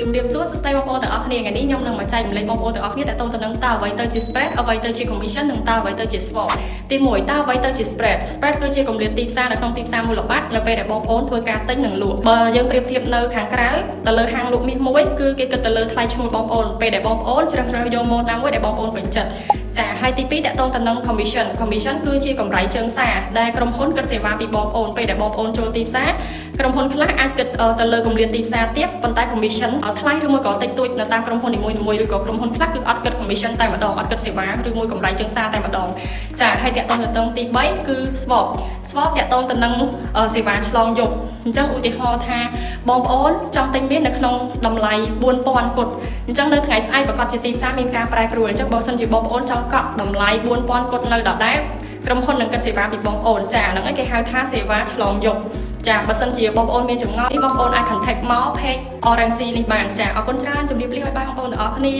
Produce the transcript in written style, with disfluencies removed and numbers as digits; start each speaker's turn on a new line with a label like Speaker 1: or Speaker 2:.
Speaker 1: ជំរាបសួរសួស្តីបងប្អូនទាំងអស់គ្នាថ្ងៃនេះខ្ញុំនឹងមកចែករំលែកបងប្អូនទាំងអស់គ្នាតើតើទៅនឹងតើអ្វីទៅជា spread អ្វីទៅជា commission និងតើអ្វីទៅជា swap ទី1តើអ្វីទៅជា spread គឺជាគម្លាតទីផ្សារនៅក្នុងទីផ្សារមូលបត្រនៅពេលដែលបងប្អូនធ្វើការទិញនិងលក់បើយើងប្រៀបធៀបនៅខាងក្រៅទៅលើហាងលក់មាសមួយគឺគេគិតទៅលើថ្លៃឈ្នួលបងប្អូនពេលដែលបងប្អូនជ្រើសរើសយក mode ណាមួយដែលបងប្អូនពេញចិត្តចាហើយទី2តើតើទៅនឹង commission គឺជាកម្រៃជើងសារដែលក្រុមហ៊ុនគិតសេវាពីបងប្អូនពេលដែលបងប្អូនចូលទីផ្សារក្រុមហ៊ុនខ្លះអាចគិតទៅលើគម្លាតទីផ្សារទៀតប៉ុន្តែ commission ថ្លៃឬមួយក៏តិចតួចនៅតាមក្រុមហ៊ុននីមួយៗឬក៏ក្រុមហ៊ុនខ្លះគឺអត់គិត commission តែម្ដងអត់គិតសេវាឬមួយកម្រៃជើងសារតែម្ដងចាហើយតើតើទៅទី3គឺ swap តើតើទៅនឹងសេវាឆ្លងយប់អញ្ចឹងឧទាហរណ៍ថាបងប្អូនចង់ទិញមាសនៅក្នុងតម្លៃ 4000 គត់អញ្ចឹងនៅថ្ងៃស្អែកប្រកាសជាទីផ្សារមានការប្រែប្រួលអញ្ចឹងបើសិនជាបងប្អូនចង់កក់តម្លៃ 4000 គត់នៅដដែលក្រុមហ៊ុននឹងគិតសេវាពីបងប្អូនចាហ្នឹងឯងគេហៅថាសេវាឆ្លងយប់ចាបើសិនជាបងប្អូនមានចម្ងល់នេះបងប្អូនអាច contact មក page Orange នេះបានចាអរគុណច្រើនជម្រាបលាឲ្យបងប្អូនទាំងអស់គ្នា